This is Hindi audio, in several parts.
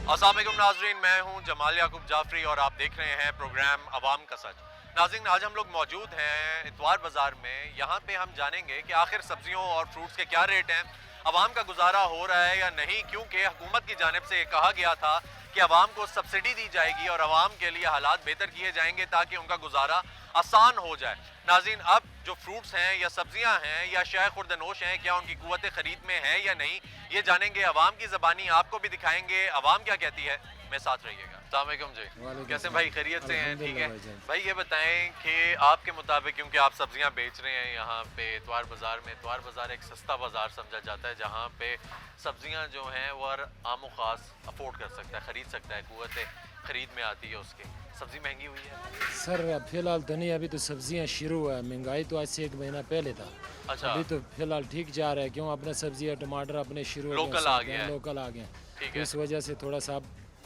अस्सलाम वालेकुम नाजरीन, मैं हूं जमाल याकूब जाफरी और आप देख रहे हैं प्रोग्राम अवाम का सच। नाजरीन, आज हम लोग मौजूद हैं इतवार बाज़ार में। यहाँ पे हम जानेंगे कि आखिर सब्जियों और फ्रूट्स के क्या रेट हैं, अवाम का गुजारा हो रहा है या नहीं, क्योंकि हुकूमत की जानिब से कहा गया था कि अवाम को सब्सिडी दी जाएगी और अवाम के लिए हालात बेहतर किए जाएंगे ताकि उनका गुजारा आसान हो जाए। नाज़रीन, अब जो फ्रूट्स हैं या सब्जियां हैं या शाय खुर्दनोश हैं, क्या उनकी कुव्वत ख़रीद में है या नहीं, ये जानेंगे अवाम की ज़बानी, आपको भी दिखाएंगे अवाम क्या कहती है। में साथ रहिएगा। अस्सलाम वालेकुम जी, कैसे भाई, खैरियत से हैं? ठीक है भाई, ये बताएं कि आपके मुताबिक, क्योंकि आप सब्जियां बेच रहे हैं यहाँ पे इतवार बाज़ार में, इतवार बाज़ार एक सस्ता बाज़ार समझा जाता है जहाँ पे सब्जियां जो हैं वो आम ख़ास अफोर्ड कर सकता है, ख़रीद सकता है, कुव्वत ख़रीद में आती है उसकी। सब्ज़ी महंगी हुई है सर? फिलहाल तो नहीं, अभी तो सब्जियां शुरू है। महंगाई तो आज से एक महीना पहले था। अच्छा, अभी तो फिलहाल ठीक जा रहा है। क्यों? अपने सब्जियां टमाटर अपने शुरू हो लोकल आ गया है। लोकल आ गए। ठीक तो है, इस वजह से थोड़ा सा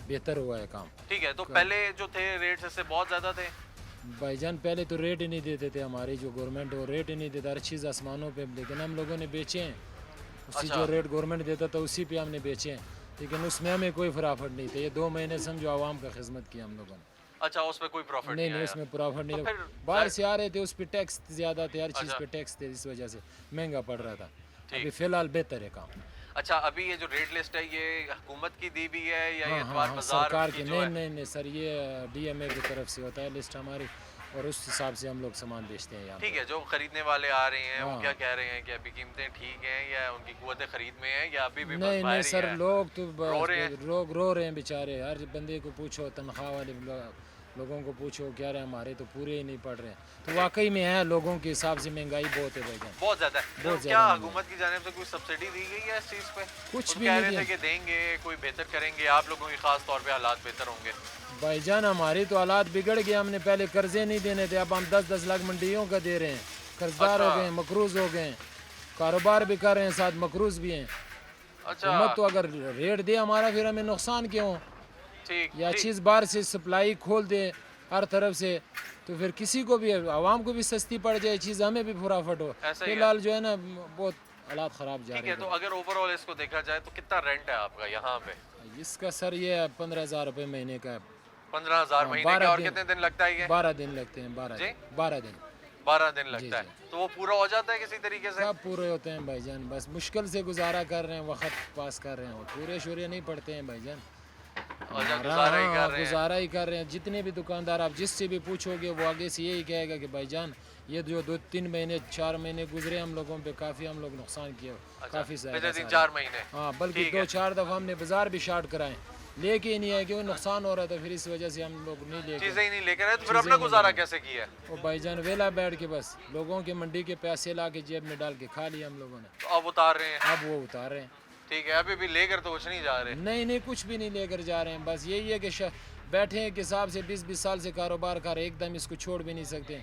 बेहतर हुआ है काम। ठीक है। तो पहले जो थे रेट इससे बहुत ज़्यादा थे। भाईजान पहले तो रेट ही नहीं देते थे, हमारी जो गवर्नमेंट है वो रेट ही नहीं देता, हर चीज़ आसमानों पे। लेकिन हम लोगों ने बेचे हैं उसी अच्छा, जो रेट गवर्नमेंट देता था उसी पे हमने बेचे हैं। लेकिन उसमें हमें कोई फराफट नहीं था। ये 2 महीने समझो आवाम का खिदमत किया हम लोगों ने। अच्छा, उसमें कोई प्रॉफिट नहीं नहीं नहीं, आया। उसमें प्रॉफिट तो नहीं। फिर बाहर से आ रहे थे, उस पर टैक्स ज़्यादा थे, हर चीज़ अच्छा, पे टैक्स थे, इस वजह से महंगा पड़ रहा था। अभी ठीक। फ़िलहाल बेहतर है काम। अच्छा, अभी ये जो रेट लिस्ट है ये हुकूमत की दी हुई है या ये हाँ हाँ इतवार हाँ, बाजार सरकार की की। जो नहीं है? नहीं नहीं सर, ये डीएमए की तरफ से होता है लिस्ट हमारी, और उस हिसाब से हम लोग सामान बेचते हैं यहाँ ठीक पे। है, जो खरीदने वाले आ रहे हैं वो हाँ। क्या कह रहे हैं कि अभी कीमतें ठीक हैं या उनकी कुव्वत खरीद में है या अभी भी बस नहीं नहीं बाहर ही सर, है? लोग तो रो रहे हैं। लोग रो रहे हैं बेचारे। हर बंदे को पूछो, तनख्वाह वाले लोगों को पूछो, कह रहे हैं हमारे तो पूरे ही नहीं पड़ रहे हैं। तो वाकई में है, लोगों के हिसाब से महंगाई बहुत है भाईजान, बहुत ज्यादा है। तो बहुत क्या ज़्यादा। हुकूमत की जानिब से कोई सब्सिडी दी गई है इस चीज पे? कुछ वो भी कह नहीं रहे दिया थे कि देंगे, कोई बेहतर करेंगे, आप लोगों के खास तौर पे हालात बेहतर होंगे। भाईजान हमारी तो हालात बिगड़ गए। हमने पहले कर्जे नहीं देने थे, अब हम 10-10 लाख मंडियों का दे रहे हैं। कर्जदार हो अच्छा, गए, मकरूज हो गए, कारोबार भी कर रहे हैं, साथ मकरूज भी हैं। अच्छा, हुकूमत तो अगर रेट दे हमारा, फिर हमें नुकसान क्यों? ठीक या ठीक। चीज़ बाहर से सप्लाई खोल दे हर तरफ से, तो फिर किसी को भी, आवाम को भी सस्ती पड़ जाए चीज़, हमें भी प्रॉफिट हो। ऐसा ही है। फिलहाल जो है ना, बहुत हालात ख़राब जा ठीक रहे है, तो हैं। अगर ओवरऑल इसको देखा जाए तो कितना रेंट है आपका यहाँ पे? इसका सर ये 15,000 रुपये महीने का है। 15,000 हाँ, महीने का। 12 और दिन, कितने दिन लगता है ये? 12 दिन लगते हैं। 12 जी, दिन, 12 दिन। 12 दिन जी लगता जी, है। तो वो पूरा हो जाता है किसी तरीके से? सब पूरे होते हैं भाईजान, बस मुश्किल से गुजारा कर रहे हैं, वक्त पास कर रहे हैं। पूरे शूरे नहीं पड़ते हैं भाईजान। अच्छा, हमारा गुजारा ही हाँ, कर रहे हैं। गुजारा ही कर रहे हैं। जितने भी दुकानदार आप जिससे भी पूछोगे वो आगे से यही कहेगा कि भाईजान ये जो 2-3 महीने 4 महीने गुजरे हम लोगों पे, काफ़ी हम लोग नुकसान किए, अच्छा, काफ़ी पिछले ज़्यादा 3-4 महीने। हाँ, बल्कि ठीक है, 2-4 दफ़ा हमने बाज़ार भी शार्ट कराए, लेके ही नहीं है, क्यों? नुकसान हो रहा था, फिर इस वजह से हम लोग नहीं लेके। चीजें ही नहीं लेकर आए, तो फिर चीज़ें अपना ही नहीं गुजारा लेकर। कैसे किया है? वो भाईजान वेला बैठ के बस लोगों के मंडी के पैसे ला के जेब में डाल के खा लिया हम लोगों ने। तो अब उतार रहे हैं। अब वो उतार रहे हैं। ठीक है, अभी भी लेकर तो कुछ नहीं जा रहे। नहीं नहीं, कुछ भी नहीं लेकर जा रहे हैं। बस यही है कि बैठे हैं के हिसाब से 20-20 साल से कारोबार कर रहे हैं, एकदम इसको छोड़ भी नहीं सकते।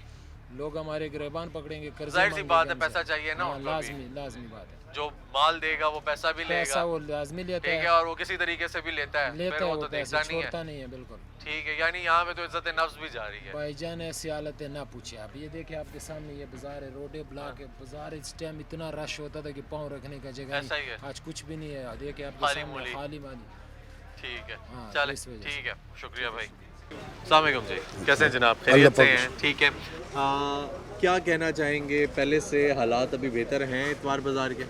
लोग हमारे गिरबान पकड़ेंगे, कर्जे जाहिर सी बात है, मांगेंगे पैसा हमसे। चाहिए ना हाँ, उनको भी। लाजमी लाजमी बात है। जो माल देगा वो पैसा भी लेगा। पैसा वो लाजमी लेता ठीक है, है, और वो किसी तरीके से भी लेता है, लेता फिर है वो वो तो पैसे, देखता नहीं है। छोड़ता नहीं है बिल्कुल। ठीक है, यानी यहाँ पे तो इज्जत नफ्स भी जा रही है। भाईजान ऐसी हालत है ना पूछे आप। ये देखिए आपके सामने ये बाजार है, रोडे ब्लॉक है। बाजार इस टाइम इतना रश होता था कि पाँव रखने का जगह ऐसा ही नहीं। है। आज कुछ भी नहीं है, देखिए आपके खाली सामने मूली। खाली माली। ठीक है, हाँ, चले, इस वजह से। ठीक है, शुक्रिया भाई। अस्सलाम वालेकुम जी, कैसे हैं जनाब, खैरियत से हैं? ठीक है। क्या कहना चाहेंगे, पहले से हालात अभी बेहतर हैं इतवार बाजार के?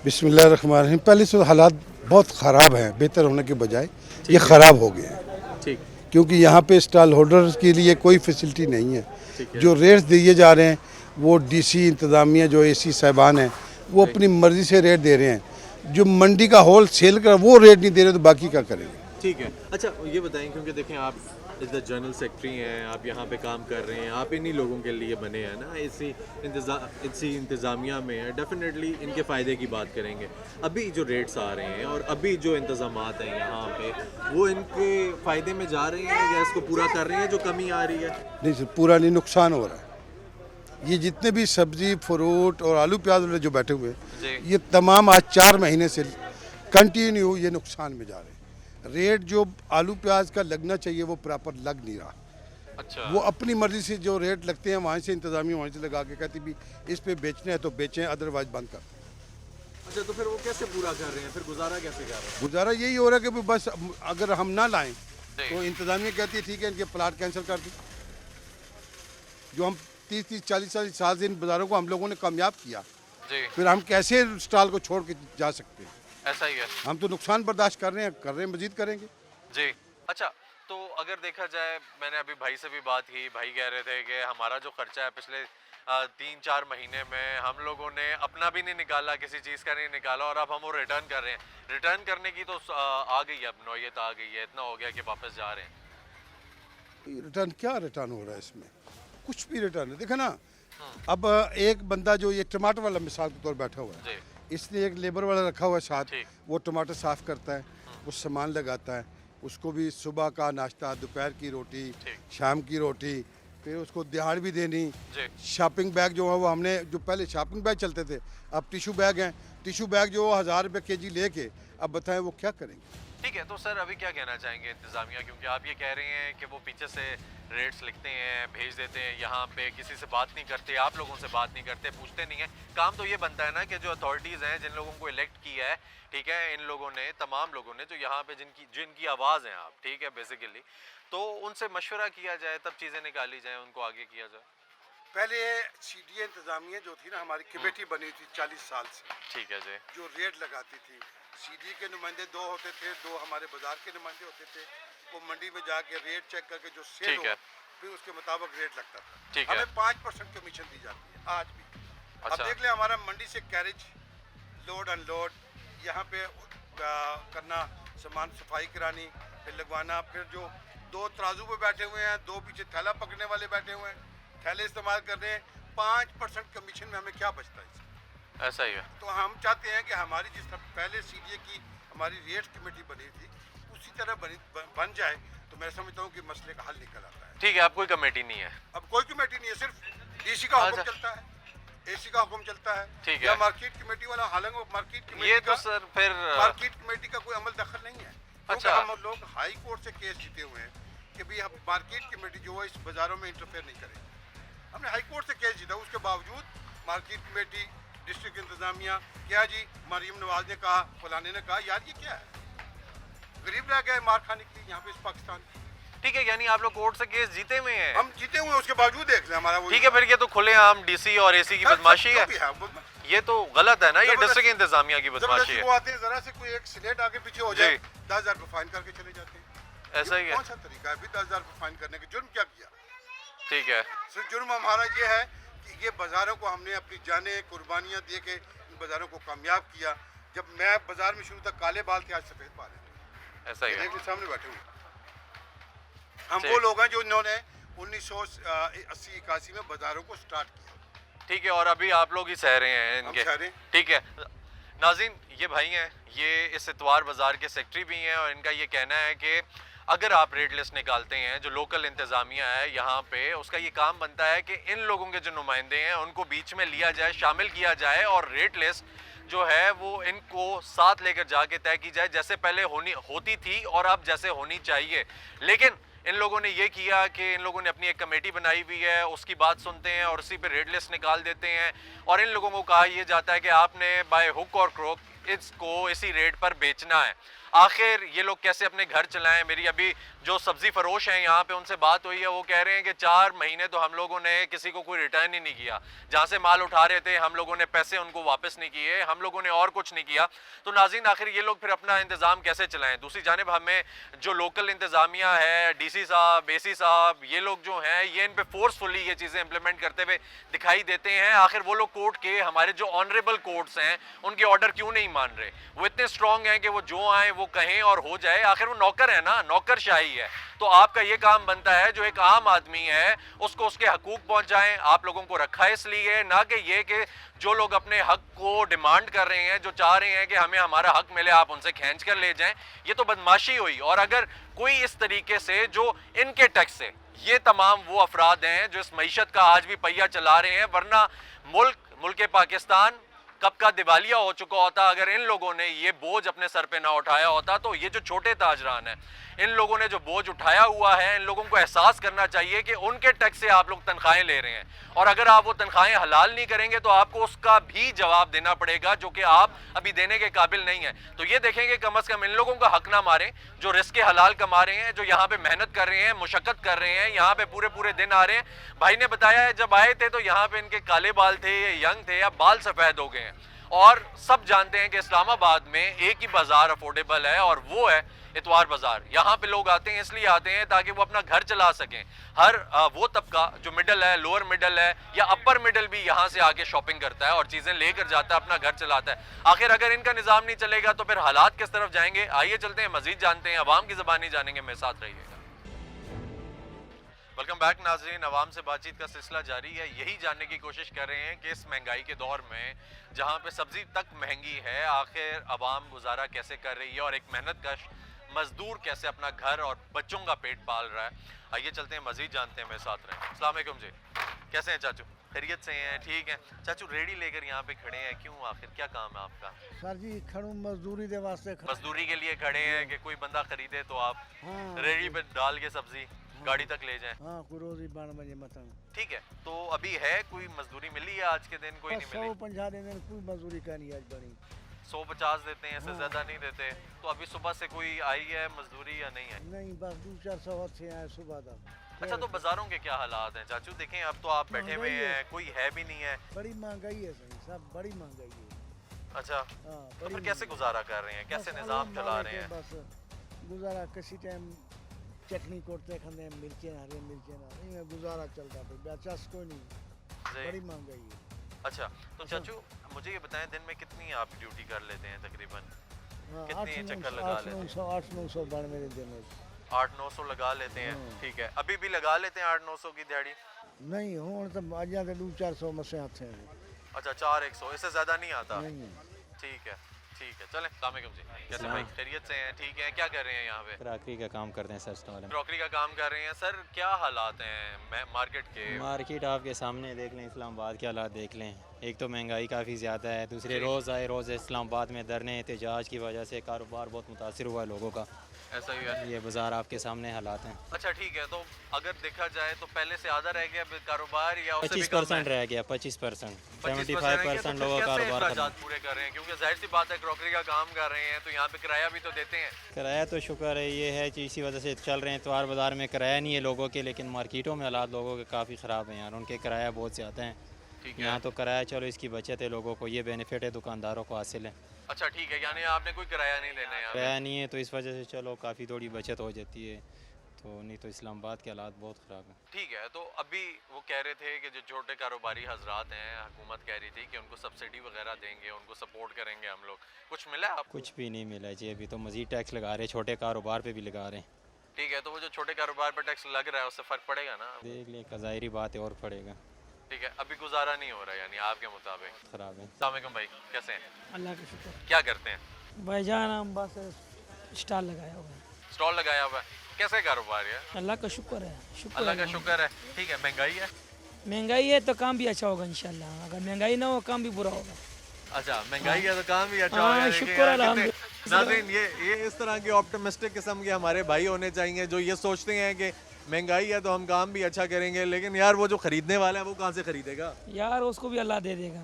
बिस्मिल्लाहिर्रहमानिर्रहीम। पहले से हालात बहुत ख़राब हैं, बेहतर होने के बजाय ये ख़राब हो गए हैं। ठीक, क्योंकि यहाँ पे स्टॉल होल्डर्स के लिए कोई फैसिलिटी नहीं है। ठीक है। जो रेट्स दिए जा रहे हैं वो डीसी इंतज़ामिया जो एसी साहबान हैं वो अपनी मर्ज़ी से रेट दे रहे हैं। जो मंडी का होल सेल का वो रेट नहीं दे रहे तो बाकी क्या करेंगे? ठीक है। अच्छा, ये बताएं, क्योंकि देखें आप इस द जनरल सेक्रेटरी हैं, आप यहाँ पे काम कर रहे हैं, आप इन्हीं लोगों के लिए बने हैं ना, इसी इंतज़ामिया में है, डेफिनेटली इनके फ़ायदे की बात करेंगे। अभी जो रेट्स आ रहे हैं और अभी जो इंतज़ामात हैं यहाँ पे, वो इनके फ़ायदे में जा रहे हैं या इसको पूरा कर रहे हैं जो कमी आ रही है? नहीं सर, पूरा नहीं, नुकसान हो रहा है। ये जितने भी सब्ज़ी फ्रूट और आलू प्याज वाले जो बैठे हुए जी, हैं ये तमाम आज 4 महीने से कंटिन्यू ये नुकसान में जा रहे हैं। रेट जो आलू प्याज का लगना चाहिए वो प्रॉपर लग नहीं रहा। अच्छा, वो अपनी मर्ज़ी से जो रेट लगते हैं वहाँ से इंतज़ामिया वहाँ से लगा के कहती भी इस पे बेचना है तो बेचें, अदरवाइज बंद कर। अच्छा, तो फिर वो कैसे पूरा कर रहे हैं, फिर गुजारा कैसे कर रहे हैं? गुजारा यही हो रहा है कि भी बस अगर हम ना लाएं जी। तो इंतज़ामिया कहती है ठीक है इनके प्लाट कैंसिल कर दी। जो हम 30-40 साल से इन बाज़ारों को हम लोगों ने कामयाब किया, जी, फिर हम कैसे स्टॉल को छोड़ के जा सकते हैं? ऐसा ही है। हम तो नुकसान बर्दाश्त कर रहे हैं, मजीद करेंगे। जी। अच्छा, तो अगर देखा जाए, मैंने अभी भाई से भी बात की, भाई कह रहे थे कि हमारा जो खर्चा है पिछले 3-4 महीने में हम लोगों ने अपना भी नहीं निकाला, किसी चीज़ का नहीं निकाला, और अब हम वो रिटर्न कर रहे हैं। रिटर्न करने की तो आ गई है, अब नौयत आ गई है, इतना हो गया कि वापस जा रहे हैं। रिटर्न क्या रिटर्न हो रहा है इसमें? कुछ भी रिटर्न है। देखो ना, अब एक बंदा जो ये टमाटर वाला मिसाल के तौर बैठा हुआ है, जी, इसने एक लेबर वाला रखा हुआ है साथ, ठीक। वो टमाटर साफ़ करता है, वो सामान लगाता है, उसको भी सुबह का नाश्ता, दोपहर की रोटी, ठीक। शाम की रोटी, फिर उसको दिहाड़ भी देनी। जी, शॉपिंग बैग जो है वो हमने, जो पहले शॉपिंग बैग चलते थे, अब टिशू बैग हैं। टिशू बैग जो 1000 रुपये केजी लेके, अब बताएं वो क्या करेंगे? ठीक है। तो सर अभी क्या कहना चाहेंगे इंतज़ामिया, क्योंकि आप ये कह रहे हैं कि वो पीछे से रेट्स लिखते हैं, भेज देते हैं, यहाँ पे किसी से बात नहीं करते, आप लोगों से बात नहीं करते, पूछते नहीं है। काम तो ये बनता है ना कि जो अथॉरिटीज़ हैं, जिन लोगों को इलेक्ट किया है, ठीक है, इन लोगों ने, तमाम लोगों ने जो यहाँ पे जिनकी आवाज़ हैं आप, ठीक है, बेसिकली, तो उनसे मशवरा किया जाए, तब चीज़ें निकाली जाए, उनको आगे किया जाए। पहले CDA इंतज़ामिया जो थी ना, हमारी कमेटी बनी थी 40 साल से, ठीक है जी, जो रेट लगाती थी। CDA के नुमाइंदे 2 होते थे, 2 हमारे बाजार के नुमाइंदे होते थे। वो मंडी में जाके रेट चेक करके जो सेल ठीक हो, है, फिर उसके मुताबिक रेट लगता था। ठीक है। हमें 5% कमीशन दी जाती है आज भी। अच्छा। अब देख ले, हमारा मंडी से कैरेज, लोड अनलोड, यहाँ पे करना, सामान सफाई करानी, फिर लगवाना, फिर जो 2 तराजू पे बैठे हुए हैं, 2 पीछे थैला पकड़ने वाले बैठे हुए हैं, थैले इस्तेमाल कर रहे हैं, 5% कमीशन में हमें क्या बचता है इससे? ऐसा ही है। तो हम चाहते हैं कि हमारी जिस तरह पहले CDA की हमारी रेट कमेटी बनी थी, उसी तरह बन जाए, तो मैं समझता हूँ कि मसले का हल निकल आता है। ठीक है, अब कोई कमेटी नहीं है। अब कोई कमेटी नहीं है, सिर्फ DC का हुक्म अच्छा। चलता है, AC का हुक्म चलता है, ठीक या है। मार्केट कमेटी वाला, हालांकि मार्केट ये कमेटी तो का, सर फिर मार्केट कमेटी का कोई अमल दखल नहीं है। क्योंकि अच्छा। हम लोग हाई कोर्ट से केस जीते हुए हैं कि भाई हम मार्केट कमेटी जो है इस बाज़ारों में इंटरफेयर नहीं करेगी। हमने हाई कोर्ट से केस जीता, उसके बावजूद मार्केट कमेटी, डिस्ट्रिक्ट इंतज़ामिया, क्या जी, मरीम नवाज ने कहा, फलाने ने कहा, यार ये क्या है? गरीब रह गए मार खाने के लिए यहाँ पे इस पाकिस्तान में। ठीक है, यानी आप लोग कोर्ट से केस जीते हुए हैं। हम जीते हुए हैं, उसके बावजूद देख लें हमारा वो। ठीक है, फिर ये तो खुलेआम DC और AC की बदमाशी है। ये तो गलत है ना, ये डिस्ट्रिक्ट इंतजामिया की बदमाशी है। वो आते हैं, जरा से कोई एक स्लेट आगे पीछे हो जाए, 10,000 रुपये फाइन करके चले जाते हैं। ऐसा ही है। कौन सा तरीका है? 10,000 रुपये फाइन करने का जुर्म क्या किया? ठीक है, सिर्फ जुर्म हमारा ये है कि ये बाज़ारों को हमने अपनी जाने कुर्बानियाँ दे के इन बाज़ारों को कामयाब किया। जब मैं बाज़ार में शुरू तक काले बाल थे, आज सफ़ेद बाल हैं। ऐसा ही है। देखिए सामने बैठे हुए हम ठीक। वो लोग हैं जो इन्होंने 1980-81 में बाज़ारों को स्टार्ट किया। ठीक है, और अभी आप लोग ही सह रहे हैं हम इनके। सह रहे हैं। ठीक है नाज़रीन, ये भाई हैं, ये इस इतवार बाज़ार के सेक्रेटरी भी हैं, और इनका ये कहना है कि अगर आप रेट लिस्ट निकालते हैं, जो लोकल इंतज़ामिया है यहाँ पे, उसका ये काम बनता है कि इन लोगों के जो नुमाइंदे हैं उनको बीच में लिया जाए, शामिल किया जाए, और रेट लिस्ट जो है वो इनको साथ लेकर जाके तय की जाए, जैसे पहले होती थी और अब जैसे होनी चाहिए। लेकिन इन लोगों ने ये किया कि इन लोगों ने अपनी एक कमेटी बनाई हुई है, उसकी बात सुनते हैं और उसी पे रेट लिस्ट निकाल देते हैं, और इन लोगों को कहा यह जाता है कि आपने बाय हुक और क्रोक इसको इसी रेट पर बेचना है। आखिर ये लोग कैसे अपने घर चलाएं? मेरी अभी जो सब्जी फरोश हैं यहाँ पे, उनसे बात हुई है, वो कह रहे हैं कि 4 महीने तो हम लोगों ने किसी को कोई रिटर्न ही नहीं किया। जहाँ से माल उठा रहे थे हम लोगों ने पैसे उनको वापस नहीं किए, हम लोगों ने और कुछ नहीं किया। तो नाज़रीन, आखिर ये लोग फिर अपना इंतज़ाम कैसे चलाएं? दूसरी जानिब हमें जो लोकल इंतज़ामिया है, DC साहब, AC साहब, ये लोग जो हैं, ये इन पर फोर्सफुली ये चीज़ें इम्प्लीमेंट करते हुए दिखाई देते हैं। आखिर वो लोग कोर्ट के, हमारे जो ऑनरेबल कोर्ट्स हैं, उनके ऑर्डर क्यों नहीं मान रहे? वो इतने स्ट्रॉन्ग हैं कि वो जो आए वो कहें और हो जाए। आखिर वो नौकर है ना, नौकरशाही है। तो आपका ये काम बनता है, जो एक आम आदमी है उसको उसके हकूक पहुंचाएं। आप लोगों को रखा है इसलिए, ना कि ये कि जो लोग अपने हक को डिमांड कर रहे हैं, जो चाह रहे हैं कि हमें हमारा हक मिले, आप उनसे खींच कर ले जाएं। ये तो बदमाशी हुई। और अगर कोई इस तरीके से, जो इनके टैक्स से, ये तमाम वो अफराद हैं जो इस मईशत का आज भी पहिया चला रहे हैं, वरना मुल्क पाकिस्तान कब का दिवालिया हो चुका होता अगर इन लोगों ने ये बोझ अपने सर पे ना उठाया होता। तो ये जो छोटे ताजरान हैं, इन लोगों ने जो बोझ उठाया हुआ है, इन लोगों को एहसास करना चाहिए कि उनके टैक्स से आप लोग तनख्वाहें ले रहे हैं, और अगर आप वो तनख्वाहें हलाल नहीं करेंगे तो आपको उसका भी जवाब देना पड़ेगा, जो कि आप अभी देने के काबिल नहीं है। तो ये देखेंगे कम अज कम इन लोगों का हक ना मारें जो रिस्क हलाल कमा रहे हैं, जो यहाँ पे मेहनत कर रहे हैं, मुशक्कत कर रहे हैं, यहाँ पे पूरे पूरे दिन आ रहे हैं। भाई ने बताया है जब आए थे तो यहाँ पे इनके काले बाल थे, ये यंग थे, अब बाल सफेद हो गए हैं। और सब जानते हैं कि इस्लामाबाद में एक ही बाजार अफोर्डेबल है और वो है इतवार बाजार। यहाँ पे लोग आते हैं इसलिए आते हैं ताकि वो अपना घर चला सकें। हर वो तबका जो मिडिल है, लोअर मिडिल है या अपर मिडिल भी यहाँ से आके शॉपिंग करता है और चीज़ें लेकर जाता है, अपना घर चलाता है। आखिर अगर इनका निज़ाम नहीं चलेगा तो फिर हालात किस तरफ जाएंगे? आइए चलते हैं, मजीद जानते हैं, अवाम की ज़बानी जानेंगे। मेरे साथ रहिएगा। वेलकम बैक नाज़रीन, अवाम से बातचीत का सिलसिला जारी है। यही जानने की कोशिश कर रहे हैं कि इस महंगाई के दौर में जहाँ पे सब्ज़ी तक महंगी है, आखिर अवाम गुजारा कैसे कर रही है और एक मेहनतकश मजदूर कैसे अपना घर और बच्चों का पेट पाल रहा है। आइए चलते हैं, मजीद जानते हैं। मेरे साथ रहें। अस्सलाम वालेकुम जी, कैसे हैं चाचू? खैरियत से हैं? ठीक हैं चाचू। रेडी लेकर यहाँ पे खड़े हैं, क्यों? आखिर क्या काम है आपका? सर जी खड़ू मजदूरी दे वास्ते मजदूरी के लिए खड़े हैं कि कोई बंदा खरीदे तो आप हाँ, रेडी पे डाल के सब्जी गाड़ी तक ले जाएं? हाँ कोई रोजी बन बजे मतन ठीक है, तो अभी है कोई मजदूरी मिली है आज के दिन? कोई नहीं मिली। 150 दिन कोई मजदूरी का नहीं आज बनी। 150 देते हैं, इससे हाँ। ज्यादा नहीं देते। तो अभी सुबह से कोई आई है मजदूरी या नहीं है? नहीं बस 200-400 से आए सुबह तक। अच्छा, तो बाजारों के क्या हालात हैं चाचू? देखें अब तो आप बैठे हुए महंगाई है। हैं, कोई है भी नहीं है। बड़ी महंगाई है सही, सब बड़ी महंगाई है। अच्छा, हाँ तो बड़ी फिर कैसे गुजारा कर रहे हैं, कैसे बस निज़ाम अल्लाह चला मालिक रहे है, हैं? बस गुजारा किसी टाइम चटनी कोटते खाते हैं, मिर्चें हरी मिर्चें ना इनमें गुजारा चलता है, बेचास कोई नहीं। जी। बड़ी महंगाई है। अच्छा, तो चाचू मुझे ये बताएं, दिन में कितनी आप ड्यूटी कर लेते हैं तकरीबन? हाँ कितनी चक्कर लगा लेते हैं? 800-900 बन मेरे दिन में। 800-900 लगा लेते हैं। हाँ। ठीक है, अभी भी लगा लेते हैं 800-900 की दिहाड़ी? नहीं हूँ तो अजा तो 200-400 मसे आते हैं। अच्छा, 400-100, इससे ज्यादा नहीं आता? नहीं ठीक है, ठीक है, चलें। अस्सलाम वालेकुम जी, कैसे भाई? खैरियत से हैं? ठीक है, क्या कर रहे हैं यहाँ पे? क्रॉकरी का काम करते हैं सर, स्टॉल में। क्रॉकरी का काम कर रहे हैं सर। क्या हालात हैं मार्केट के? मार्केट आपके सामने देख लें, इस्लामाबाद के हालात देख लें। एक तो महंगाई काफ़ी ज़्यादा है, दूसरे जी। रोज़ आए रोज़ इस्लामाबाद में धरने एहतजाज की वजह से कारोबार बहुत मुतासिर हुआ है लोगों का। ऐसा ही है। ये बाज़ार आपके सामने हालात हैं। अच्छा ठीक है, तो अगर देखा जाए तो पहले से आधा रह गया कारोबार या उससे भी 25% कम है? रह गया, 25%। 25% 75% लोगों का कारोबार करना। अखराजात पूरे कर रहे हैं? क्योंकि जाहिर सी बात है क्रॉकरी का काम कर रहे हैं तो यहाँ पे किराया भी तो देते हैं। किराया तो शुक्र है ये है कि इसी वजह से चल रहे हैं। इतवार बाज़ार में किराया नहीं है लोगों के, लेकिन मार्केटों में हालात लोगों के काफ़ी ख़राब हैं यार, उनके किराया बहुत ज़्यादा हैं। ठीक है। यहाँ तो किराया चलो इसकी बचत है लोगों को, ये बेनिफिट है दुकानदारों को हासिल है। अच्छा ठीक है, यानी आपने कोई किराया नहीं लेना है यहाँ पे? किराया नहीं है तो इस वजह से चलो काफ़ी थोड़ी बचत हो जाती है, तो नहीं तो इस्लामाबाद के हालात बहुत ख़राब हैं। ठीक है, तो अभी वो कह रहे थे कि जो छोटे कारोबारी हजरात हैं, हुकूमत कह रही थी कि उनको सब्सिडी वगैरह देंगे, उनको सपोर्ट करेंगे हम लोग। कुछ मिला है आपको? कुछ भी नहीं मिला जी, अभी तो मज़ीद टैक्स लगा रहे हैं, छोटे कारोबार पे भी लगा रहे हैं। ठीक है, तो वो जो छोटे कारोबार पर टैक्स लग रहा है उससे फ़र्क पड़ेगा ना? देख लें, एक ज़ाहिरी बात है और पड़ेगा। ठीक है, अभी गुजारा नहीं हो रहा यानी आपके मुताबिक? ख़राब है। अस्सलाम वालेकुम भाई, कैसे हैं? अल्लाह का शुक्र। क्या करते हैं? भाईजान हम बस स्टॉल लगाया हुआ है। स्टॉल लगाया हुआ है। कैसे कारोबार है? अल्लाह का शुक्र है, शुक्र अल्लाह का है। शुक्र है। ठीक है, महंगाई है? महंगाई है तो काम भी अच्छा होगा इंशाल्लाह, अगर महंगाई ना हो काम भी बुरा होगा। अच्छा, महंगाई है तो काम भी अच्छा हाँ, होगा। शुक्र देखिए यार, अल्हम्दुलिल्लाह। कितने- नाज़रीन, ये इस तरह के ऑप्टिमिस्टिक किस्म के हमारे भाई होने चाहिए जो ये सोचते हैं कि महंगाई है तो हम काम भी अच्छा करेंगे, लेकिन यार वो जो खरीदने वाला है वो कहाँ से खरीदेगा? यार उसको भी अल्लाह दे देगा।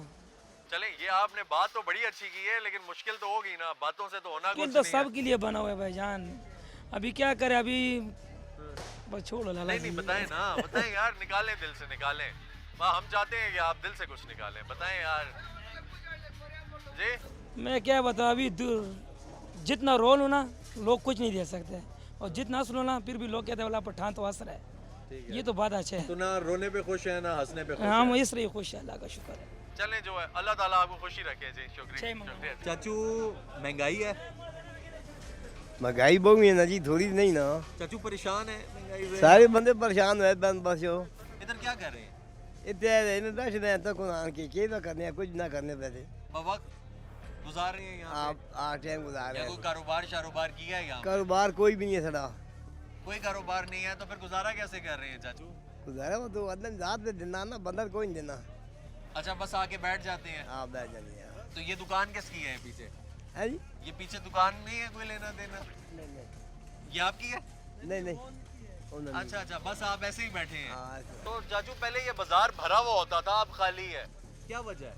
चलें, ये आपने बात तो बड़ी अच्छी की है, लेकिन मुश्किल तो होगी ना, बातों से तो होना कुछ लेकिन तो नहीं है। सब के लिए बना हुआ है भाईजान, अभी क्या करे, अभी बस छोड़ो लाला नहीं नहीं, जी। बताएं ना, बताएं यार, निकालें दिल से, निकालें। वाह, हम चाहते हैं कि आप दिल से कुछ निकालें, बताएं यार जी। मैं क्या बताऊँ, अभी जितना रोल हो ना लोग कुछ नहीं दे सकते, और जितना सुनो ना फिर भी लोग कहते हैं वाला पठान तो हंस रहा है। ये तो बात अच्छे है। तो ना रोने पे खुश है ना हंसने पे खुश हम है। इसलिए खुश है, अल्लाह का शुक्र है। चलें, जो है अल्लाह ताला आपको खुशी रखे जी। शुक्रिया, जय मंगल। शुक्रिया। चाचू, महंगाई है? महंगाई बहुत है ना जी, थोड़ी नहीं ना। चाचू परेशान है महंगाई से? सारे बंदे परेशान हुए बंद बस हो इधर क्या कर रहे हैं? इतने बैठे हैं तो कौन आन के क्या करने हैं, कुछ ना करने पैसे वक्त गुजार रहे हैं यहाँ आप आठ टाइम गुजार पे? या रहे कोई हैं। कारोबार शारोबार किया है यहाँ? कारोबार कोई भी नहीं है सड़ा, कोई कारोबार नहीं है तो फिर गुजारा कैसे कर रहे हैं चाचू? गुजारा वो तो अदन रात में देना ना, बंदर कोई नहीं देना। अच्छा, बस आके बैठ जाते हैं? आप बैठ जाइए। तो ये दुकान किसकी है पीछे? है जी? ये पीछे दुकान नहीं है कोई लेना देना? नहीं नहीं ये आपकी है? नहीं नहीं उन्होंने नहीं। अच्छा अच्छा, बस आप ऐसे ही बैठे हैं। हाँ, तो चाचू पहले ये बाजार भरा हुआ होता था, अब खाली है, क्या वजह है?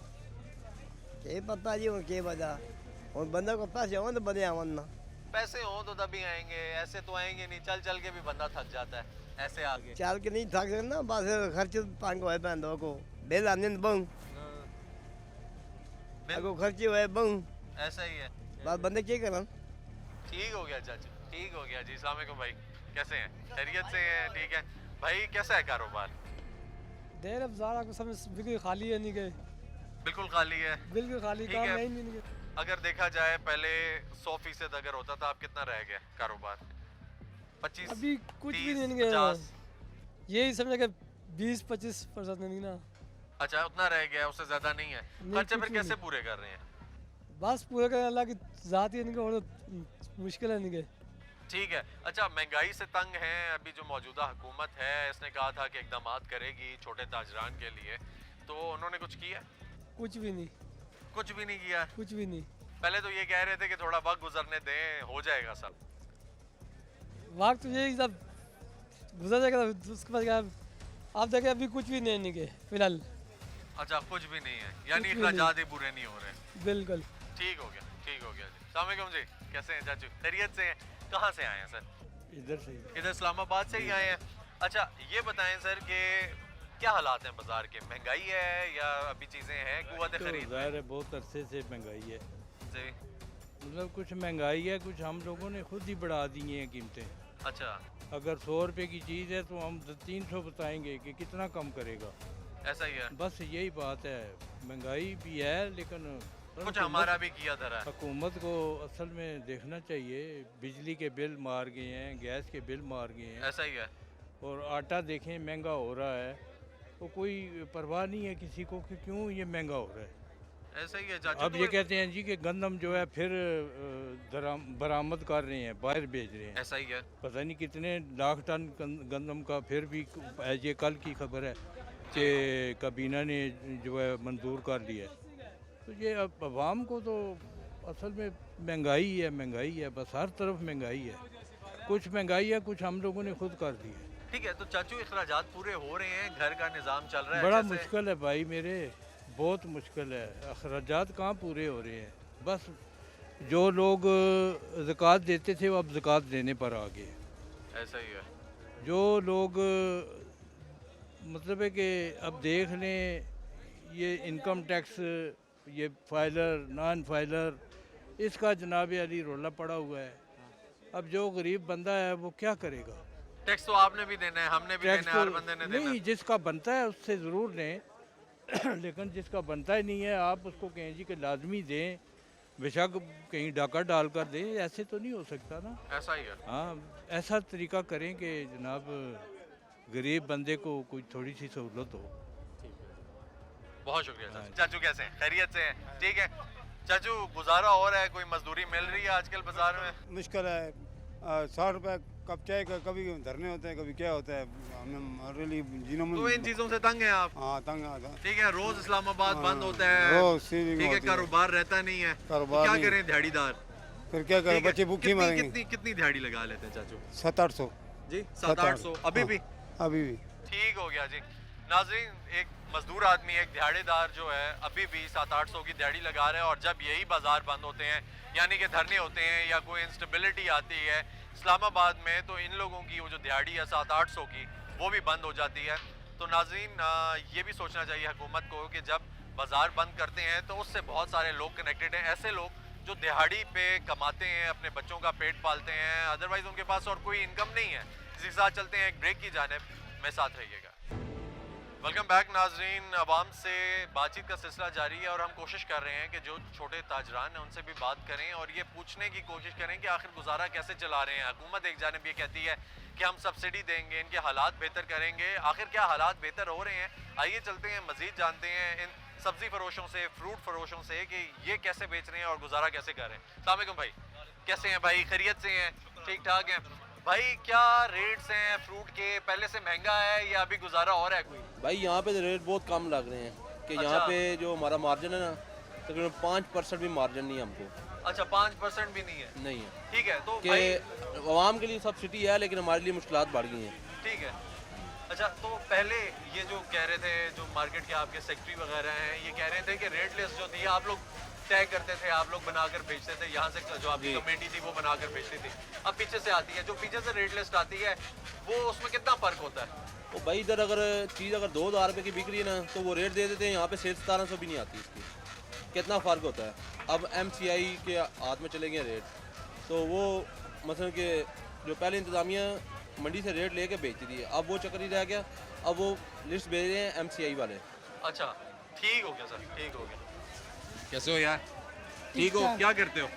के पता जी वो के वजह और बंदा को पैसे हो तो बंदे आवन ना पैसे हो तो तभी आएंगे, ऐसे तो आएंगे नहीं। चल चल के भी बंदा थक जाता है ऐसे आगे। चाल के नहीं थक सकते ना बस खर्च पान को है पैंदो को बेल आने बंग अगो खर्चे हुए बंग ऐसा ही है। बस बंदे क्या करन ठीक हो गया चाचू, ठीक हो गया जी। अस्सलाम वालेकुम भाई, कैसे हैं? खैरियत से हैं? ठीक है भाई, कैसा है कारोबार? देर अब ज़ारा को समझ बिल्कुल खाली है नहीं गए, बिल्कुल खाली है। बिल्कुल खाली, ठीक काम है। है ही नहीं गए। अगर देखा जाए पहले 100% अगर होता था, अब कितना रह गया कारोबार? 25? अभी कुछ भी 30, नहीं गया, 50? यही समझ के 20-25% नहीं ना, अच्छा उतना रह गया, उससे ज्यादा नहीं है। नहीं, खर्चे कुछ फिर भी कैसे नहीं। पूरे कर रहे हैं? बस पूरे का अल्लाह की ज़ात ही इनके और तो मुश्किल है नहीं गए। ठीक है। अच्छा, महंगाई से तंग हैं अभी जो मौजूदा हुकूमत है, इसने कहा था कि इकदाम करेगी छोटे ताजरान के लिए, तो उन्होंने कुछ किया? कुछ भी नहीं, कुछ भी नहीं किया। कुछ भी नहीं। पहले तो ये कह रहे थे कि थोड़ा वक्त गुजरने दें, हो जाएगा सब। वक्त यही सब गुजर जाएगा, उसके बाद क्या आप देखें अभी कुछ भी नहीं गए फिलहाल, अच्छा कुछ भी नहीं है, यानी कुछ भी नहीं। अखराजात ही पूरे नहीं हो रहे। बिल्कुल। ठीक हो गया, ठीक हो गया जी। अस्सलाम वालेकुम जी, कैसे हैं चाचू? खैरियत से हैं? कहाँ से आए हैं सर? इधर से इधर इस्लामाबाद से ही आए हैं। अच्छा ये बताएं सर कि क्या हालात हैं बाजार के? महंगाई है या अभी चीज़ें हैं कुव्वत खरीद में? ज़ाहिर है बहुत अरसे से महंगाई है, जी। मतलब कुछ महंगाई है, कुछ हम लोगों ने खुद ही बढ़ा दी हैं कीमतें। अच्छा अगर 100 रुपये की चीज़ है तो हम 300 बताएंगे कि कितना कम करेगा। ऐसा ही है, बस यही बात है, महंगाई भी है लेकिन कुछ हमारा भी किया धरा है। हुकूमत को असल में देखना चाहिए, बिजली के बिल मार गए हैं, गैस के बिल मार गए हैं, ऐसा ही है। और आटा देखें महंगा हो रहा है, तो कोई परवाह नहीं है किसी को कि क्यों ये महंगा हो रहा है। ऐसा ही है चाचू। अब ये कहते हैं जी कि गंदम जो है फिर बरामद कर रहे हैं, बाहर भेज रहे हैं। ऐसा ही है। पता नहीं कितने लाख टन गंदम का फिर भी, ये कल की खबर है कि काबीना ने जो है मंजूर कर लिया है। तो ये अब आवाम को तो असल में महंगाई है, बस हर तरफ महंगाई है। कुछ महंगाई है, कुछ हम लोगों ने खुद कर दी है। ठीक है, तो चाचू अखराजात पूरे हो रहे हैं, घर का निज़ाम चल रहा है बड़ा अच्छे से? मुश्किल है भाई मेरे, बहुत मुश्किल है। अखराजात कहाँ पूरे हो रहे हैं, बस जो लोग ज़कात देते थे वो अब ज़कात देने पर आ गए। ऐसा ही है। जो लोग मतलब है कि अब देख लें, ये इनकम टैक्स, ये फाइलर नॉन फाइलर, इसका जनाब अली रोला पड़ा हुआ है। अब जो गरीब बंदा है वो क्या करेगा? टैक्स तो आपने भी देना है, हमने भी टैक्स देना है, हर बंदे ने देना नहीं, है। जिसका बनता है उससे ज़रूर लें लेकिन जिसका बनता ही नहीं है आप उसको कहें जी कि लाजमी दें, बेशक कहीं डाका डाल कर दें, ऐसे तो नहीं हो सकता ना। ऐसा ही है। हाँ, ऐसा तरीका करें कि जनाब गरीब बंदे को कोई थोड़ी सी सहूलत हो। बहुत शुक्रिया चाचू। चाचू कैसे हैं? खैरियत से हैं? ठीक है चाचू, गुजारा हो रहा है? कोई मजदूरी मिल रही है आजकल बाजार में? मुश्किल है। 60 रुपए कप चाय का, कभी धरने होते हैं, कभी क्या होता है, हमें रियली जीनो में। तो इन चीजों से तंग है आप? हाँ तंग आता। ठीक है, रोज इस्लामाबाद बंद होता है, रोज सीलिंग ठीक है, होती है। कारोबार रहता नहीं है, तो कारोबार क्या नहीं। करें दिहाड़ीदार? फिर क्या करें, ठीक है, बच्चे भूखे मरेंगे। कितनी कितनी दिहाड़ी लगा लेते हैं चाचू? 700-800 जी 700-800 अभी भी? अभी भी। ठीक हो गया जी। नाज़रीन, एक मजदूर आदमी, एक दिहाड़ीदार जो है अभी भी 700-800 की दिहाड़ी लगा रहे हैं, और जब यही बाजार बंद होते हैं, यानी कि धरने होते हैं या कोई इंस्टेबिलिटी आती है इस्लामाबाद में, तो इन लोगों की वो जो दिहाड़ी है 700-800 की, वो भी बंद हो जाती है। तो नाज़रीन, ये भी सोचना चाहिए हुकूमत को कि जब बाज़ार बंद करते हैं तो उससे बहुत सारे लोग कनेक्टेड हैं, ऐसे लोग जो दिहाड़ी पे कमाते हैं, अपने बच्चों का पेट पालते हैं, अदरवाइज़ उनके पास और कोई इनकम नहीं है। इसी के साथ चलते हैं एक ब्रेक की जानिब में, साथ रहिएगा। वेलकम बैक नाजरीन, आवाम से बातचीत का सिलसिला जारी है और हम कोशिश कर रहे हैं कि जो छोटे ताजरान हैं उनसे भी बात करें और ये पूछने की कोशिश करें कि आखिर गुजारा कैसे चला रहे हैं। हुकूमत एक जानिब ये कहती है कि हम सब्सिडी देंगे, इनके हालात बेहतर करेंगे, आखिर क्या हालात बेहतर हो रहे हैं? आइए चलते हैं, मज़ीद जानते हैं इन सब्ज़ी फरोशों से, फ्रूट फरोशों से कि ये कैसे बेच रहे हैं और गुजारा कैसे कर रहे हैं। अस्सलाम वालेकुम भाई, कैसे हैं भाई? खैरियत से हैं? ठीक ठाक हैं भाई? क्या रेट्स हैं फ्रूट के? पहले से महंगा है या अभी गुजारा हो रहा है कोई? भाई यहाँ पे रेट बहुत कम लग रहे हैं कि अच्छा। यहाँ पे जो हमारा मार्जिन है ना तकरीबन 5% भी मार्जिन नहीं है हमको। अच्छा 5% भी नहीं है। नहीं है ठीक है तो कि भाई आवाम के लिए सब्सिडी है, लेकिन हमारे लिए मुश्किलात बढ़ गई हैं। ठीक है। अच्छा तो पहले ये जो कह रहे थे, जो मार्केट के आपके सेक्रेटरी वगैरह हैं, ये कह रहे थे कि रेट लिस्ट जो थी आप लोग तय करते थे, आप लोग बनाकर भेजते थे, यहाँ से जो आपकी कमेटी थी वो बनाकर भेजती थी। अब पीछे से आती है, जो पीछे से रेट लिस्ट आती है वो उसमें कितना फ़र्क होता है? तो भाई इधर अगर चीज़ अगर 2,000 रुपये की बिक रही है ना, तो वो रेट दे देते हैं, यहाँ पे सेल 1700 भी नहीं आती इसकी। कितना फ़र्क होता है। अब MCI के हाथ में चले गए रेट, तो वो मतलब कि जो पहले इंतज़ामिया मंडी से रेट लेके बेचती थी, अब वो चक्कर ही रह गया। अब वो लिस्ट भेज रहे हैं MCI वाले। अच्छा ठीक हो गया सर, ठीक हो गया। कैसे हो यार? ठीक हो? क्या करते हो?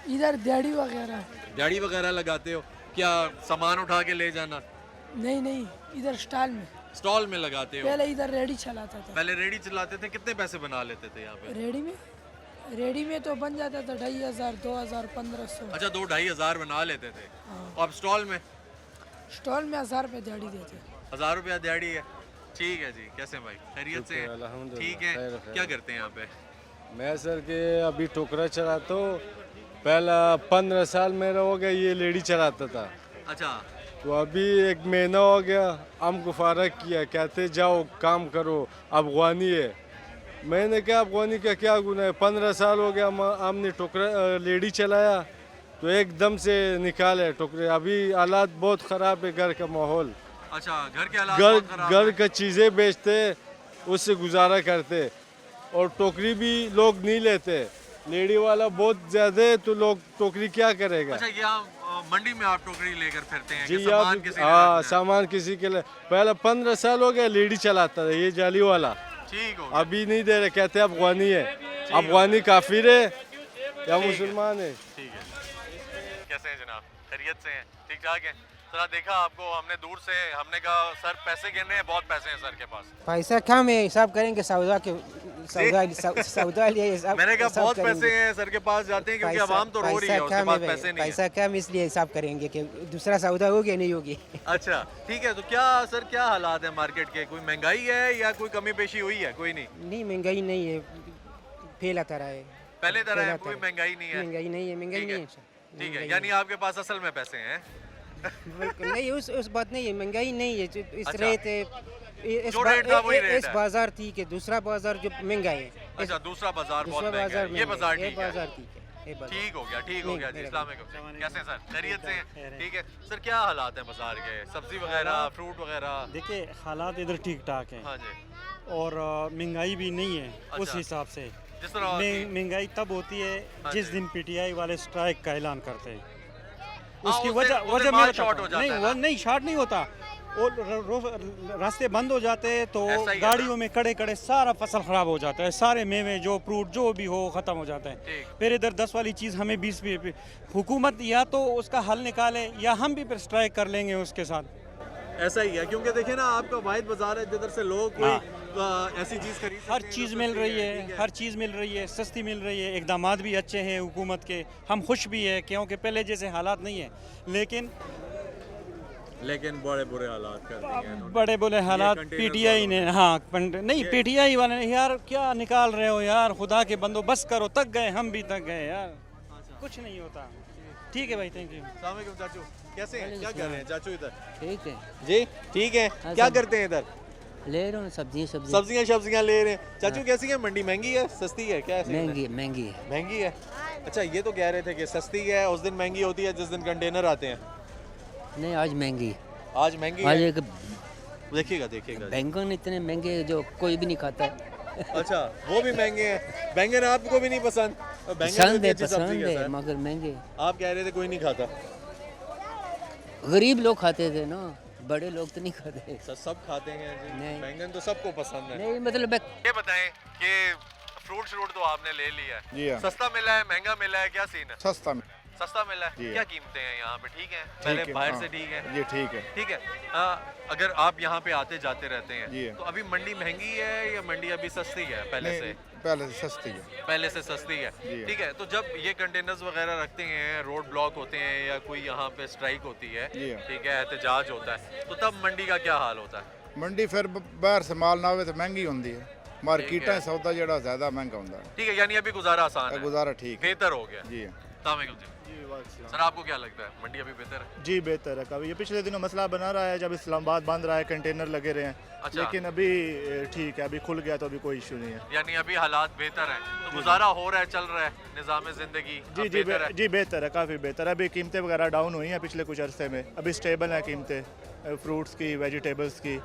इधर दिहाड़ी वगैरह। दिहाड़ी वगैरह लगाते हो? क्या सामान उठा के ले जाना? नहीं, इधर स्टॉल में। स्टॉल में लगाते हो? पहले इधर रेडी चलाता था। पहले रेडी चलाते थे, कितने पैसे बना लेते थे यहाँ पे? रेडी में तो बन जाता था 2500, 2000, 1500। अच्छा 2-2.5 हज़ार बना लेते थे। अब स्टॉल में 1000 रुपये दिहाड़ी देते। 1000 रुपया दिहाड़ी है। ठीक है जी, कैसे भाई? खैरियत से? ठीक है। क्या करते हैं यहाँ पे? मैं सर के अभी टोकरा चलाता हूँ। पहला 15 साल मेरा हो गया ये लेडी चलाता था। अच्छा तो अभी 1 महीना हो गया, हमको फारग किया, कहते जाओ काम करो, अफगानी है। मैंने क्या अफगानी का क्या गुनाह है? 15 साल हो गया हमने टोकरा लेडी चलाया, तो एकदम से निकाले टोकरे। अभी हालात बहुत ख़राब है, घर का माहौल। अच्छा घर के हालात बहुत खराब घर हैं। का चीज़ें बेचते, उससे गुजारा करते, और टोकरी भी लोग नहीं लेते। लेडी वाला बहुत ज़्यादा है, तो लोग टोकरी क्या करेगा? अच्छा यहाँ मंडी में आप टोकरी लेकर फिरते हैं जी कि सामान किसी ने हाँ, रखना है? सामान किसी के लिए। पहले 15 साल हो गया लेडी चलाता था ये जाली वाला। ठीक हो अभी नहीं दे रहे, कहते अफगानी है। अफगानी काफिर है या मुसलमान है? ठीक है। कैसे हैं जनाब? खैरियत से हैं? ठीक ठाक हैं? सर देखा आपको हमने दूर से, हमने कहा सर पैसे गिनने हैं, बहुत पैसे हैं सर के पास। पैसा कम है, हिसाब करेंगे सौदा लिए हिसाब। मैंने कहा बहुत पैसे हैं सर के पास, जाते हैं क्योंकि आवाम तो रो रही है, उसके पास पैसे नहीं है। पैसा कम इसलिए हिसाब करेंगे कि दूसरा सौदा होगी नहीं होगी। अच्छा ठीक है। तो क्या सर क्या हालात है मार्केट के? कोई महंगाई है या कोई कमी पेशी हुई है? कोई नहीं महंगाई नहीं है, पहला तरह है। पहले तरह है, कोई महंगाई नहीं है। महंगाई नहीं है। ठीक है, यानी आपके पास असल में पैसे हैं? नहीं उस बात नहीं है, महंगाई नहीं है। इस अच्छा। रेट जो रेट था वही रेट इस है। बाजार ठीक है, दूसरा बाजार जो महंगा है। अच्छा दूसरा बाजार बहुत दूसरा महंगा है, ये बाजार ठीक है। ठीक है। ठीक हो गया, ठीक हो गया जी। अस्सलाम वालेकुम। कैसे हैं सर? खैरियत से हैं? ठीक है सर। क्या हालात हैं बाजार के? सब्जी वगैरह, फ्रूट वगैरह? देखिए हालात इधर ठीक ठाक हैं। हाँ जी। और महंगाई भी नहीं है उस अच्छा। हिसाब से। जिस तरह महंगाई तब होती है हाँ जिस जी। दिन PTI वाले स्ट्राइक का ऐलान करते हैं। हाँ, उसकी उस वजह दिन वजह माल मैं शॉर्ट हो बताता जाता हूँ। है नहीं ना? नहीं शॉर्ट नहीं होता, और रास्ते बंद हो जाते हैं तो ऐसा ही है गाड़ियों में कड़े सारा फसल ख़राब हो जाता है, सारे मेवे जो फ्रूट जो भी हो ख़त्म हो जाता है। ठीक। फिर इधर 10 वाली चीज़ हमें 20 पे हुकूमत या तो उसका हल निकाले या हम भी फिर स्ट्राइक कर लेंगे उसके साथ। ऐसा ही है क्योंकि देखिए ना आपका वाहिद बाजार है जिधर से लोग कोई ऐसी चीज़ खरीद सकते हर हैं चीज़ जो मिल सस्ती रही है, है, ठीक हर चीज़ मिल रही है, सस्ती मिल रही है। इक़दामात भी अच्छे हैं हुकूमत के, हम खुश भी है क्योंकि पहले जैसे हालात नहीं है। लेकिन बड़े बुरे हालात कर दिए हैं इन्होंने। बड़े बुरे हालात PTI ने। हाँ नहीं PTI वाले ने यार क्या निकाल रहे हो यार, खुदा के बंदो बस करो, तक गए हम भी तक गए यार, कुछ नहीं होता। ठीक है भाई, थैंक यू। अस्सलाम वालेकुम चाचू, कैसे हैं? क्या कर रहे हैं चाचू इधर? ठीक है जी ठीक है। क्या करते हैं इधर? ले रहा हूँ सब्जियां ले रहे हैं। चाचू कैसी है मंडी? महंगी है सस्ती है? क्या है? महंगी है। अच्छा ये तो कह रहे थे कि सस्ती है, उस दिन महंगी होती है जिस दिन कंटेनर आते हैं। नहीं आज महंगी आज है? एक देखिएगा बैंगन इतने महंगे जो कोई भी नहीं खाता। अच्छा वो भी महंगे हैं। बैंगन आपको भी नहीं पसंद? पसंद है मगर महंगे। आप कह रहे थे कोई नहीं खाता। गरीब लोग खाते थे ना, बड़े लोग तो नहीं खाते। सब खाते हैं जी। नहीं। बैंगन तो सबको पसंद है। नहीं मतलब ये बताएं कि फ्रूट तो आपने ले लिया है, जी हाँ। सस्ता मिला है महंगा मिला है, क्या सीन है? सस्ता में सस्ता मिला है। जी। क्या कीमतें हैं यहाँ पे? ठीक है पहले बाहर से ठीक है? जी ठीक है। ठीक है। अगर आप यहाँ पे आते जाते रहते हैं जी। तो अभी मंडी महंगी है या मंडी अभी सस्ती है पहले से? पहले से सस्ती है। पहले से सस्ती है। जी। ठीक है। तो जब ये कंटेनर्स वगैरह रखते हैं, रोड ब्लॉक होते हैं या कोई यहाँ पे स्ट्राइक होती है, जी। ठीक है, एहतजाज होता है, तो तब मंडी का क्या हाल होता है? ਮੰਡੀ ਫਿਰ ਬਾਹਰ से माल ना आवे तो महंगी होंदी है मार्केटा सौदा ਜਿਹੜਾ ਜ਼ਿਆਦਾ ਮਹਿੰਗਾ ਹੁੰਦਾ ਹੈ ठीक है, यानी अभी गुजारा आसान है, गुजारा ठीक है बेहतर हो गया। जी अस्सलाम वालेकुम जी। सर आपको क्या लगता है मंडी अभी बेहतर है? जी बेहतर है। कभी ये पिछले दिनों मसला बना रहा है जब इस्लामाबाद बंद रहा है, कंटेनर लगे रहे हैं, अच्छा। लेकिन अभी ठीक है, अभी खुल गया तो अभी कोई इशू नहीं है। यानी अभी हालात बेहतर है, तो गुजारा हो रहा है, चल रहा है, निज़ाम ज़िंदगी जी जी जी बेहतर है, काफ़ी बेहतर है। अभी कीमतें वगैरह डाउन हुई हैं पिछले कुछ अरसे में, अभी स्टेबल हैं कीमतें फ्रूट्स की, वेजिटेबल्स की,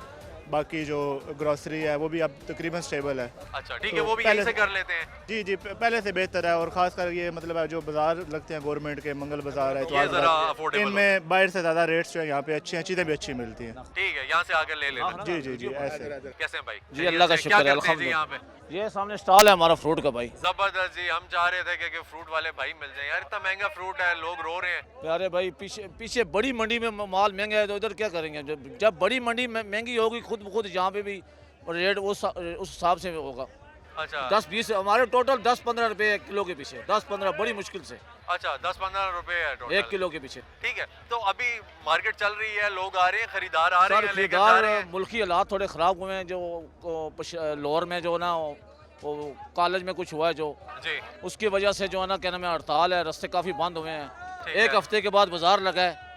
बाकी जो ग्रॉसरी है वो भी अब तकरीबन स्टेबल है। अच्छा ठीक है, वो भी यहीं से कर लेते हैं। जी जी पहले से बेहतर है, और ख़ासकर ये मतलब है जो बाज़ार लगते हैं गवर्नमेंट के, मंगल बाज़ार है, ये ज़रा अफोर्डेबल इनमें बाहर से ज़्यादा रेट्स जो है यहाँ पे अच्छे हैं, चीज़ें भी अच्छी मिलती हैं। ठीक है, यहाँ से आकर ले लेना। जी जी जी ऐसे। कैसे हैं भाई? जी अल्लाह का शुक्र है, यहाँ अल्हम्दुलिल्लाह। पे ये सामने स्टॉल है हमारा फ्रूट का भाई। जबरदस्त जी, हम चाह रहे थे कि फ्रूट वाले भाई मिल जाए यार, इतना महंगा फ्रूट है, लोग रो रहे हैं। प्यारे भाई पीछे बड़ी मंडी में माल महंगा है तो इधर क्या करेंगे? जब बड़ी मंडी महंगी होगी खुद ब खुद यहाँ पे भी रेट उस हिसाब से होगा। अच्छा 10-20 हमारे टोटल 10-15 रुपए किलो के पीछे, 10-15 बड़ी मुश्किल से। अच्छा 10-15 रुपए है टोटल 1 किलो के पीछे। ठीक है, तो अभी मार्केट चल रही है, लोग आ रहे हैं, खरीदार आ रहे हैं, लेकर जा खरीदार रहे हैं। मुल्की हालात थोड़े ख़राब हुए हैं, जो लाहौर में जो ना वो कॉलेज में कुछ हुआ है जो जी, उसकी वजह से जो है ना क्या नाम है हड़ताल है, रास्ते काफ़ी बंद हुए हैं। ठीक एक है। हफ्ते के बाद बाजार लगा है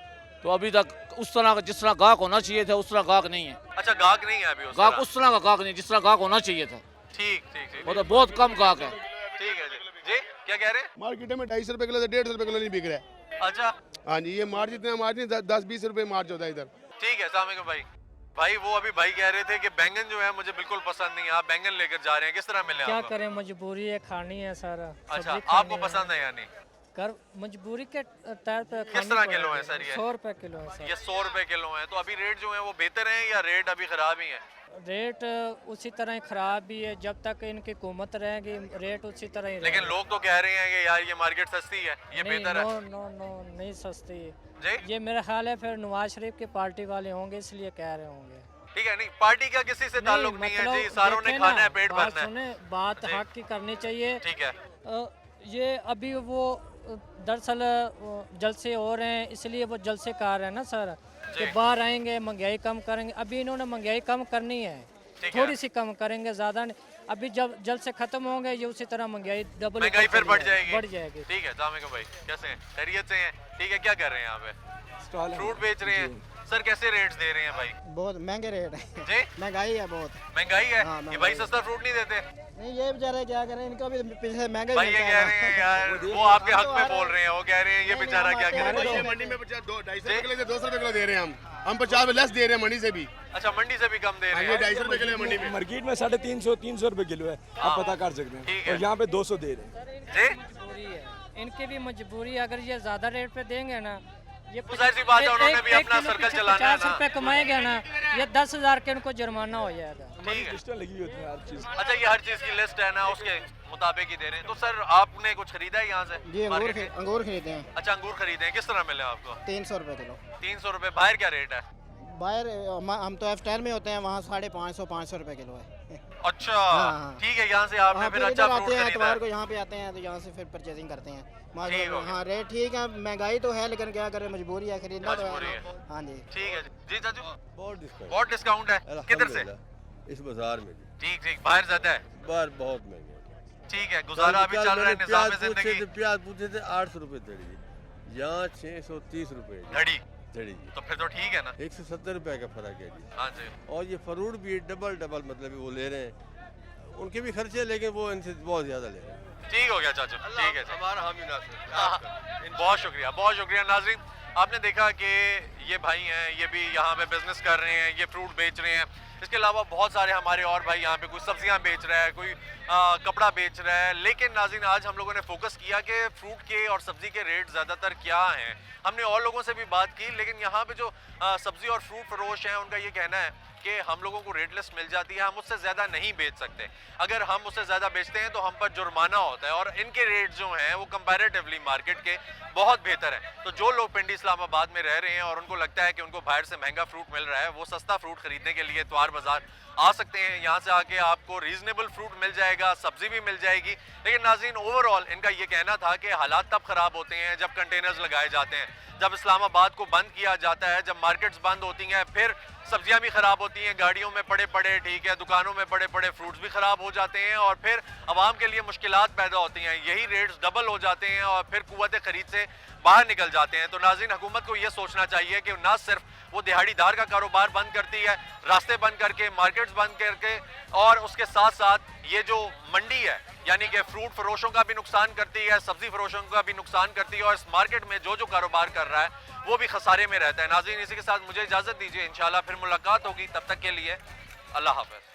तो अभी तक उस तरह का जिस तरह गाहक होना चाहिए था उस तरह गाहक नहीं है। अच्छा गाहक नहीं है अभी उस गाहक तरह। उस तरह का गाहक नहीं जिस तरह गाहक होना चाहिए था। ठीक ठीक ठीक वो तो बहुत कम गाहक है। ठीक है जी, क्या कह रहे हैं? मार्केट में 250 रुपए किलो से 150 रुपए किलो नहीं बिक रहा है। अच्छा हाँ जी, ये मार्च इतना मार्च नहीं 10-20 रुपए मार्च होता है इधर। ठीक है, अस्सलाम वालेकुम भाई। भाई वो अभी भाई कह रहे थे कि बैंगन जो है मुझे बिल्कुल पसंद नहीं है, आप बैंगन लेकर जा रहे हैं, किस तरह मिले क्या आपको? करें, मजबूरी है, खानी है सारा। अच्छा आपको पसंद है यानी? कर मजबूरी के तौर पे किस तरह किलो है सर ये? 100 रुपए किलो है सर। ये 100 रुपए किलो है, तो अभी रेट जो है वो बेहतर है या रेट अभी खराब ही है? रेट उसी तरह ही खराब भी है, जब तक इनकी हुकूमत रहेगी रेट उसी तरह ही लेकिन लोग तो कह रहे हैं कि यार ये मार्केट सस्ती है, ये बेहतर है। नो नो नो नहीं सस्ती ये मेरा ख्याल है फिर नवाज शरीफ की पार्टी वाले होंगे इसलिए कह रहे होंगे। ठीक है, नहीं पार्टी का किसी से ताल्लुक नहीं है जी, सारों ने खाना है, पेट भरना है। सुने बात हक की करनी चाहिए। ठीक है, ये अभी वो दरअसल जलसे हो रहे हैं इसलिए वो जलसे कर रहे हैं ना सर, कि बाहर आएंगे महंगाई कम करेंगे। अभी इन्होंने महंगाई कम करनी है, थोड़ी सी कम करेंगे, ज़्यादा नहीं। अभी जब जल से खत्म होंगे ये उसी तरह महंगाई डबल महंगाई फिर बढ़ जाएगी। ठीक है, अस्सलाम वालेकुम भाई, कैसे हैं? खैरियत से हैं? ठीक है, क्या कर रहे हैं यहाँ पे? फ्रूट बेच रहे हैं सर, कैसे रेट्स दे रहे हैं भाई? बहुत महंगे रेट है जी, महंगाई है बहुत। महंगाई है। हाँ, ये भाई सस्ता फ्रूट नहीं देते? नहीं ये बेचारे क्या करें, इनको भी पीछे महंगा भाई ये कह रहे हैं यार, वो आपके हक में बोल रहे हैं, वो कह रहे हैं ये बेचारा क्या करे। मंडी में 250 रुपए किलो से 200 रुपए किलो दे रहे हैं हम 50 लेस दे रहे हैं मंडी से भी। अच्छा मंडी से भी कम दे रहे हैं? ये 250 रुपए किलो मंडी में। मार्केट में 350-300 रुपए किलो है, आप पता कर सकते हैं, और यहाँ पे 200 दे रहे हैं। मजबूरी है, इनकी भी मजबूरी है। अगर ये ज़्यादा रेट पे देंगे ना, ये जाहिर सी बात है, उन्होंने भी अपना सर्कल चलाना है ना। 50 रुपए कमाएंगे ना, ये 10,000 के इनको जुर्माना हो जाएगा। लगी होती है हर चीज़। अच्छा ये हर चीज़ की लिस्ट है ना, उसके मुताबिक ही दे रहे हैं। तो सर आपने कुछ खरीदा है यहाँ से? जी अंगूर खरीदे हैं। अच्छा अंगूर खरीदे हैं, किस तरह मिले आपको? 300 रुपए किलो। 300 रुपए, बाहर क्या रेट है? बाहर हम तो एफटेल में होते हैं, वहाँ 550-500 रुपए किलो है। अच्छा हाँ। ठीक है, यहाँ से आपने फिर अच्छा फ्रूट खरीदा है। एतवार को यहाँ पे आते हैं तो यहाँ से फिर परचेजिंग करते हैं। हाँ रेट ठीक है, महंगाई तो है लेकिन क्या करें, मजबूरी है, खरीदना तो है। हाँ जी ठीक है जी चाचू, बहुत डिस्काउंट है। किधर से? इस बाजार में। ठीक ठीक, बाहर ज्यादा है? बाहर बहुत महंगे। ठीक है, गुजारा अभी चल रहा है, निज़ाम ज़िंदगी। प्याज पूछे थे 800 रुपए धड़ी, यहाँ 630 रुपए धड़ी। तो फिर तो ठीक है ना, 170 रुपए का फर्क है जी। हाँ जी। और ये फ्रूट भी डबल मतलब वो ले रहे हैं, उनके भी खर्चे, लेकिन वो इनसे बहुत ज्यादा ले रहे हैं। ठीक हो गया चाचू, ठीक है हमारा हामी बहुत शुक्रिया, बहुत शुक्रिया। नाज़रीन आपने देखा कि ये भाई हैं, ये भी यहाँ पे बिजनेस कर रहे हैं, ये फ्रूट बेच रहे हैं। इसके अलावा बहुत सारे हमारे और भाई यहाँ पे कोई सब्जियाँ बेच रहा है, कोई कपड़ा बेच रहा है। लेकिन नाज़रीन आज हम लोगों ने फोकस किया कि फ्रूट के और सब्जी के रेट ज़्यादातर क्या हैं। हमने और लोगों से भी बात की, लेकिन यहाँ पे जो सब्जी और फ्रूट फरोश हैं उनका ये कहना है कि हम लोगों को रेट लिस्ट मिल जाती है, हम उससे ज़्यादा नहीं बेच सकते। अगर हम उससे ज़्यादा बेचते हैं तो हम पर जुर्माना होता है, और इनके रेट जो हैं वो कंपैरेटिवली मार्केट के बहुत बेहतर है। तो जो लोग पिंडी इस्लामाबाद में रह रहे हैं और उनको लगता है कि उनको बाहर से महंगा फ्रूट मिल रहा है, वो सस्ता फ्रूट खरीदने के लिए इतवार बाजार आ सकते हैं। यहाँ से आके आपको रीजनेबल फ्रूट मिल जाएगा, सब्जी भी मिल जाएगी। लेकिन नाज़रीन ओवरऑल इनका ये कहना था कि हालात तब ख़राब होते हैं जब कंटेनर्स लगाए जाते हैं, जब इस्लामाबाद को बंद किया जाता है, जब मार्केट्स बंद होती हैं, फिर सब्जियां भी ख़राब होती हैं, गाड़ियों में पड़े पड़े, ठीक है, दुकानों में पड़े पड़े फ्रूट्स भी ख़राब हो जाते हैं और फिर आवाम के लिए मुश्किलात पैदा होती हैं। यही रेट्स डबल हो जाते हैं और फिर कुव्वत ख़रीद से बाहर निकल जाते हैं। तो नाज़रीन, हुकूमत को ये सोचना चाहिए कि ना सिर्फ वो दिहाड़ीदार का कारोबार बंद करती है, रास्ते बंद करके, मार्केट्स बंद करके, और उसके साथ साथ ये जो मंडी है यानी कि फ्रूट फरोशों का भी नुकसान करती है, सब्जी फरोशों का भी नुकसान करती है, और इस मार्केट में जो जो कारोबार कर रहा है वो भी खसारे में रहता है। नाज़रीन, इसी के साथ मुझे इजाज़त दीजिए, इंशाल्लाह फिर मुलाकात होगी, तब तक के लिए अल्लाह हाफ़िज़।